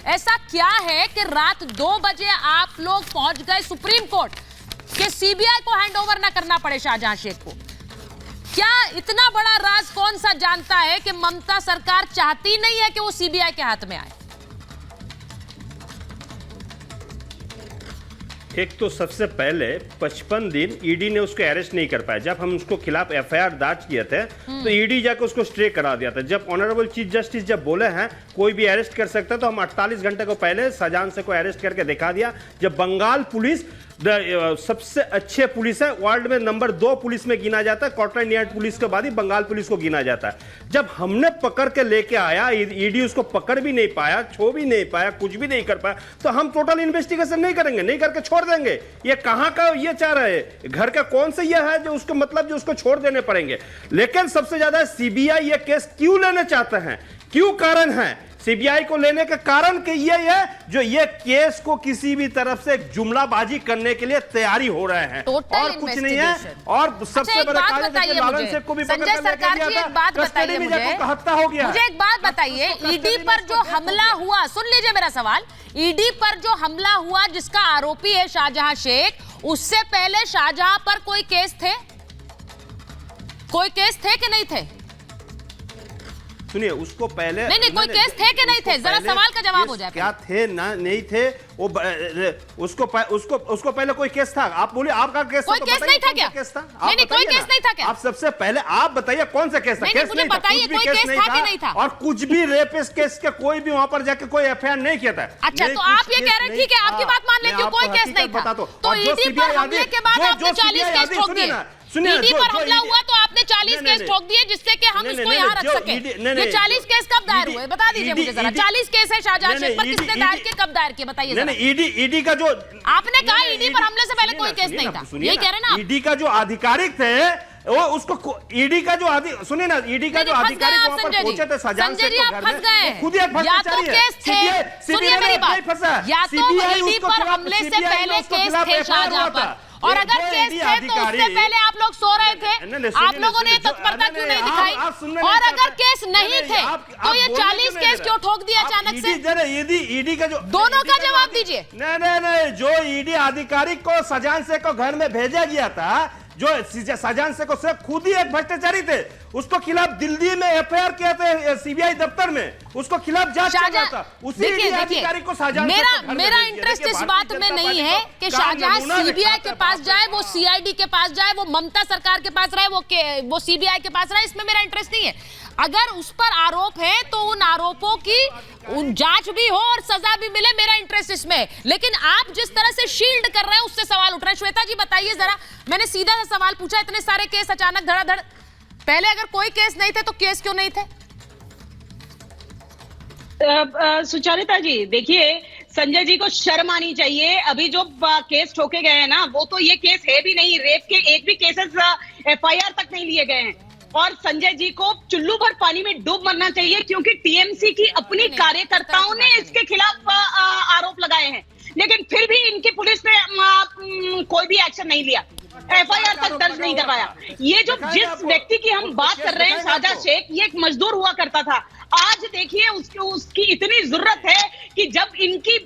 ऐसा क्या है कि रात 2 बजे आप लोग पहुंच गए सुप्रीम कोर्ट कि सीबीआई को हैंडओवर ना करना पड़े शाहजहां शेख को? क्या इतना बड़ा राज कौन सा जानता है कि ममता सरकार चाहती नहीं है कि वो सीबीआई के हाथ में आए? एक तो सबसे पहले 55 दिन ईडी ने उसको अरेस्ट नहीं कर पाया। जब हम उसको खिलाफ एफआईआर दर्ज किए थे तो ईडी जाकर उसको स्टे करा दिया था। जब ऑनरेबल चीफ जस्टिस जब बोले हैं कोई भी अरेस्ट कर सकता है तो हम 48 घंटे को पहले शाहजहां से को अरेस्ट करके दिखा दिया। जब बंगाल पुलिस सबसे अच्छे पुलिस है, वर्ल्ड में नंबर 2 पुलिस में गिना जाता है, स्कॉटलैंड यार्ड पुलिस के बाद ही बंगाल पुलिस को गिना जाता है। जब हमने पकड़ के लेके आया, ईडी उसको पकड़ भी नहीं पाया, छो भी नहीं पाया, कुछ भी नहीं कर पाया, तो हम टोटल इन्वेस्टिगेशन नहीं करेंगे, नहीं करके छोड़ देंगे। ये कहां का ये चाह रहे हैं? घर का कौन सा ये है जो उसको मतलब जो उसको छोड़ देने पड़ेंगे? लेकिन सबसे ज्यादा सीबीआई ये केस क्यों लेना चाहते हैं, क्यों कारण है सीबीआई को लेने का कारण कि ये है जो ये केस को किसी भी तरफ से जुमलाबाजी करने के लिए तैयारी हो रहे हैं और कुछ नहीं है। और सबसे बड़ा कारण लालन शेख को भी संजय सरकार जी एक बात बताइए हत्या हो गया। मुझे एक बात बताइए, ईडी पर जो हमला हुआ, सुन लीजिए मेरा सवाल, ईडी पर जो हमला हुआ जिसका आरोपी है शाहजहां शेख, उससे पहले शाहजहां पर कोई केस थे? कोई केस थे कि नहीं थे? सुनिए, उसको पहले नहीं कोई केस थे कि नहीं थे? जरा सवाल का जवाब हो जाए। क्या थे ना नहीं थे वो उसको पहले कोई केस था? आप बोलिए आपका केस कोई केस नहीं था क्या? केस था? नहीं कोई केस नहीं था क्या? आप सबसे पहले आप बताइए कौन सा केस था? केस नहीं था, कुछ भी केस नहीं था और कुछ भी रेपिस्ट केस के कोई भी वहां पर जाके कोई एफआईआर नहीं किया था। अच्छा, तो आप ये कह रहे हैं, ठीक है आपकी बात मान लेती हूं, कोई केस नहीं था, तो ईडी पर हमले के बाद आपने 40 केस ठोक दिए। ईडी पर हमला हुआ तो आपने 40 केस ठोक दिए जिससे कि हम इसको यहाँ रख सके। ये 40 केस कब दायर हुए बता दीजिए मुझे जरा। 40 केस है शाहजहां शेख पर, किसने दायर किए, कब दायर किए, बताइए जरा। ईडी का जो आपने कहा ईडी पर हमले से पहले कोई केस नहीं था, यही कह रहे हैं ना? ईडी का जो आधिकारिक थे वो उसको ईडी का जो सुनिए ना, ईडी का जो अधिकारी वहां पर पहुंचे थे शाहजहां शेख के घर में, खुद ही भ्रष्टाचारी है। सुनिए मेरी बात, या तो ईडी पर हमले से पहले केस थे शाहजहां पर, और अगर केस थे तो उससे पहले आप लोग सो रहे थे, आप लोगों ने तत्परता क्यों नहीं दिखाई? और अगर केस नहीं थे तो ये 40 केस क्यों ठोक दिया अचानक से? ईडी का जो दोनों का जवाब दीजिए। नहीं, जो ईडी अधिकारी को शाहजहां शेख को घर में भेजा गया था, जो शाहजहां शेख को सिर्फ खुद ही एक भ्रष्टाचारी थे, उसको खिलाफ दिल्ली में एफआईआर किया था सीबीआई दफ्तर में, उसको खिलाफ जांच चल रहा था। उसी अधिकारी को शाहजहां मेरा इंटरेस्ट इस बात में नहीं है कि शाहजहां सीबीआई के पास जाए, वो सीआईडी के पास जाए, वो ममता सरकार के पास रहे, वो सीबीआई के पास रहे, इसमें मेरा इंटरेस्ट नहीं है। अगर उस पर आरोप है तो उन आरोपों की जांच भी हो और सजा भी मिले, मेरा इंटरेस्ट इसमें। लेकिन आप जिस तरह से शील्ड कर रहे हैं उससे सवाल उठ रहा है। श्वेता जी बताइए जरा, मैंने सीधा सा सवाल पूछा, इतने सारे केस अचानक धड़ाधड़, पहले अगर कोई केस नहीं थे तो केस क्यों नहीं थे? सुचारिता जी देखिए, संजय जी को शर्म आनी चाहिए। अभी जो केस ठोके गए हैं ना, वो तो ये केस है भी नहीं, रेप के एक भी केसेस एफआईआर तक नहीं लिए गए हैं। और संजय जी को चुल्लू भर पानी में डूब मरना चाहिए, क्योंकि टीएमसी की अपनी कार्यकर्ताओं ने इसके खिलाफ आरोप लगाए हैं, लेकिन फिर भी इनकी पुलिस ने कोई भी एक्शन नहीं लिया, एफआईआर तक दर्ज नहीं करवाया। ये जो जिस व्यक्ति की हम बात कर रहे हैं शाहजहां शेख, ये एक मजदूर हुआ करता था। आज देखिए उसकी इतनी जरूरत है कि जब इनकी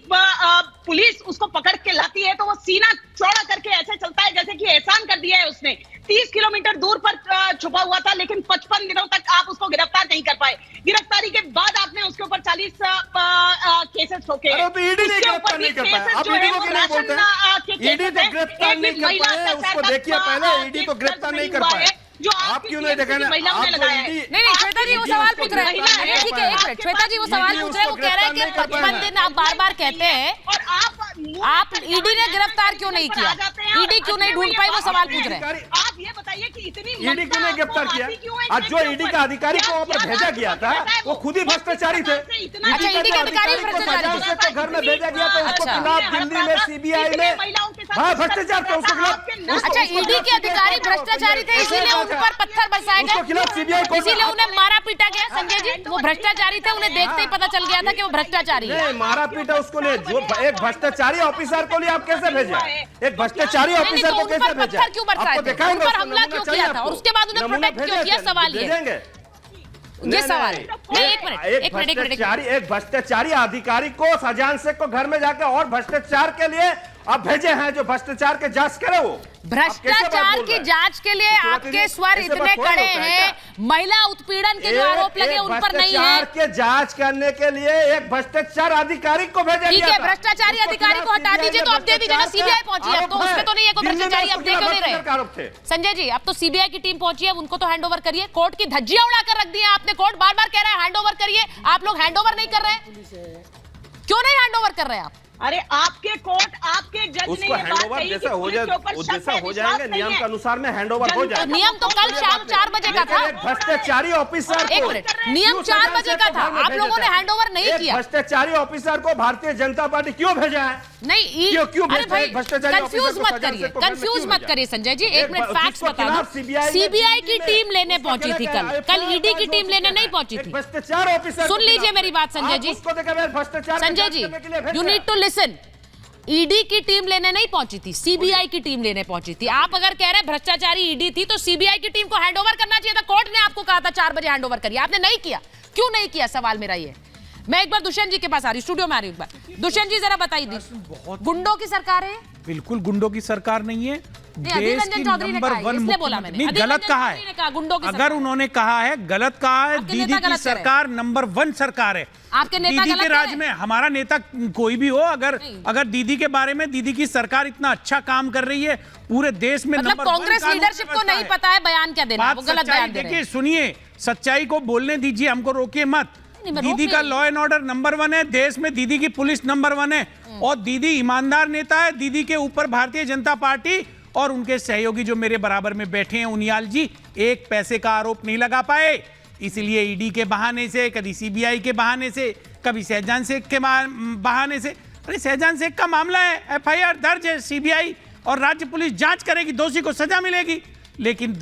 पुलिस उसको पकड़ के लाती है तो वो सीना चौड़ा करके ऐसे चलता है जैसे कि एहसान कर दिया है उसने। 30 किलोमीटर दूर पर छुपा हुआ था, लेकिन 55 दिनों तक आप उसको गिरफ्तार नहीं कर पाए। गिरफ्तारी के बाद आपने उसके ऊपर 40 केसेस ठोके। उसको देखिए पहले, ईडी तो गिरफ्तार नहीं कर पाए, जो आप क्यों नहीं देखा? महिलाओं ने लगाया है। नहीं श्वेता जी वो सवाल पूछ रहे हैं, ठीक है एक मिनट, श्वेता जी वो सवाल पूछ रहे हैं, वो कह रहे हैं कि 55 दिन आप बार बार कहते हैं, और आप ईडी ने गिरफ्तार क्यों नहीं किया, ईडी क्यों नहीं ढूंढ पाई, वो सवाल पूछ रहे हैं। आप ये बताइए कि इतनी ईडी क्यों नहीं गिरफ्तार किया? आज जो ईडी का अधिकारी को वहां पर भेजा गया था वो खुद ही भ्रष्टाचारी थे। अच्छा, ईडी के अधिकारी भ्रष्टाचारी थे, घर में भेजा गया था, उसको खिलाफ दिल्ली में सीबीआई में भ्रष्टाचार था, उसके खिलाफ। अच्छा, ईडी के अधिकारी भ्रष्टाचारी थे, इसीलिए उन पर पत्थर बरसाए गए, इसीलिए उन्हें मारा पीटा गया। संजय जी वो भ्रष्टाचारी थे, उन्हें देखते ही पता चल गया था कि वो भ्रष्टाचारी है। नहीं, मारा पीटा उसको नहीं, जो एक भ्रष्टाचारी ऑफिसर को लिए आप कैसे भेजा? एक भ्रष्टाचारी ऑफिसर को कैसे भेजा? पत्थर क्यों बरसाए थे, उन पर हमला क्यों किया था और उसके बाद उन्हें प्रोटेक्ट क्यों किया? सवाल ये ये सवाल है। नहीं, एक मिनट। एक भ्रष्टाचारी अधिकारी को शाहजहां शेख को घर में जाकर और भ्रष्टाचार के लिए अब भेजे हैं, जो भ्रष्टाचार के जांच करे वो भ्रष्टाचार की जांच के लिए आपके स्वर इतने कड़े हैं, महिला उत्पीड़न के जो आरोप लगे उन पर नहीं है। भ्रष्टाचार के जांच करने के लिए एक भ्रष्टाचार अधिकारी को भेजा ठीक है, भ्रष्टाचारी अधिकारी को हटा दीजिए, तो अब दे दीजिए ना, सीबीआई पहुंची है, तो उसमें तो नहीं है कोई भ्रष्टाचारी, अब दे क्यों नहीं रहे? संजय जी, अब तो सीबीआई की टीम पहुंची है, उनको तो हैंडओवर करिए। कोर्ट की धज्जियां उड़ाकर रख दी है आपने, कोर्ट बार बार कह रहा है हैंडओवर करिए, आप लोग हैंडओवर नहीं कर रहे, क्यों नहीं हैंडओवर कर रहे हैं आप? अरे आपके कोर्ट, आपके जज ने उसको हैंडओवर जैसा हो जाएगा, नियम के अनुसार में हैंडओवर हो जाएगा। नियम तो कल शाम 4 बजे का था। भ्रष्टाचारी ऑफिसर एक मिनट, नियम 4 बजे का था, आप लोगों ने हैंडओवर नहीं किया। भ्रष्टाचारी ऑफिसर को भारतीय जनता पार्टी क्यों भेजा है? नहीं, क्यों अरे भाई कंफ्यूज मत करिए संजय जी, एक मिनट फैक्ट्स बता दो। सीबीआई की टीम लेने पहुंची थी कल ईडी की टीम लेने नहीं पहुंची थी। भ्रष्टाचार ऑफिसर, सुन लीजिए मेरी बात Sanjay ji, Sanjay ji you need to listen. ED की टीम लेने नहीं पहुंची थी, सीबीआई की टीम लेने पहुंची थी। आप अगर कह रहे हैं भ्रष्टाचारी ईडी थी, तो सीबीआई की टीम को हैंडओवर करना चाहिए था। कोर्ट ने आपको कहा था 4 बजे हैंडओवर करिए, आपने नहीं किया, क्यों नहीं किया? सवाल मेरा ये। मैं एक बार दुष्यंत जी के पास आ रही, स्टूडियो में आ रही हूं एक बार। दुष्यंत जी जरा बताइए, गुंडों की सरकार है? बिल्कुल गुंडों की सरकार नहीं है, देश की नंबर 1 नहीं, गलत कहा है। अगर उन्होंने कहा है गलत कहा है, दीदी की सरकार नंबर 1 सरकार है। आपके नेता दीदी के राज में हमारा नेता कोई भी हो, अगर दीदी के बारे में दीदी की सरकार इतना अच्छा काम कर रही है पूरे देश में, मतलब कांग्रेस लीडरशिप को नहीं पता है बयान क्या देना, वो गलत बयान दे रहे हैं। देखिए सुनिए, सच्चाई को बोलने दीजिए, हमको रोकिए मत। दीदी का लॉ एंड ऑर्डर नंबर 1 है, देश में दीदी की पुलिस नंबर 1 है, और दीदी ईमानदार नेता है। दीदी के ऊपर भारतीय जनता पार्टी और उनके सहयोगी जो मेरे बराबर में बैठे हैं उनियाल जी, एक पैसे का आरोप नहीं लगा पाए। इसलिए ईडी के बहाने से, कभी सीबीआई के बहाने से, कभी शाहजहां शेख के बहाने से। अरे शाहजहां शेख का मामला है, एफआईआर दर्ज है, सीबीआई और राज्य पुलिस जांच करेगी, दोषी को सजा मिलेगी। लेकिन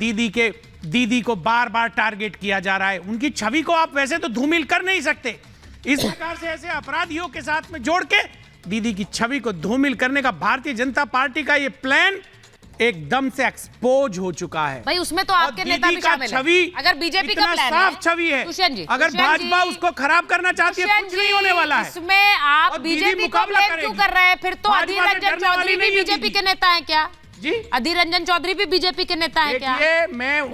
दीदी को बार बार टारगेट किया जा रहा है। उनकी छवि को आप वैसे तो धूमिल कर नहीं सकते, इस प्रकार से ऐसे अपराधियों के साथ में जोड़ के दीदी की छवि को धूमिल करने का भारतीय जनता पार्टी का ये प्लान एकदम से एक्सपोज हो चुका है। भाई उसमें तो आपके नेता भी शामिल है। अगर बीजेपी का प्लान है, साफ छवि है, अगर भाजपा उसको खराब करना चाहती है, कुछ नहीं होने वाला है। इसमें आप बीजेपी को ब्लेम क्यों कर रहे हैं? फिर तो अधीर रंजन चौधरी भी बीजेपी के नेता हैं क्या जी? अधीर रंजन चौधरी भी बीजेपी के नेता हैं क्या?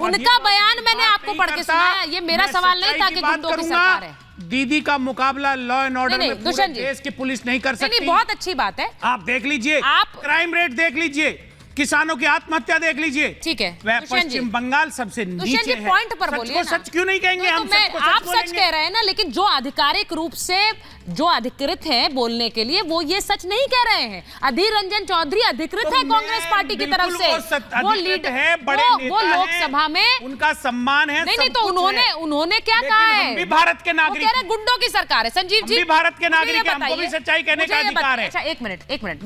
उनका बयान मैंने आपको पढ़ के सुनाया। ये मेरा सवाल नहीं था कि गुंडों की सरकार है। दीदी का मुकाबला लॉ एंड ऑर्डर में पूरे देश की पुलिस नहीं कर सकती। बहुत अच्छी बात है, आप देख लीजिए, आप क्राइम रेट देख लीजिए, किसानों की आत्महत्या देख लीजिए। ठीक है, वह पश्चिम बंगाल सबसे नीचे है। पॉइंट पर बोलिए, सच क्यों नहीं कहेंगे हम? आप सच कह रहे हैं ना, लेकिन जो आधिकारिक रूप से जो अधिकृत हैं बोलने के लिए, वो ये सच नहीं कह रहे हैं। अधीर रंजन चौधरी अधिकृत है कांग्रेस पार्टी की तरफ से, वो लीड है, वो लोकसभा में उनका सम्मान है। नहीं तो उन्होंने क्या कहा है? हम भी भारत के नागरिक, गुंडों की सरकार है। संजीव जी, भारत के नागरिक, हमको भी सच्चाई कहने का अधिकार है। अच्छा एक मिनट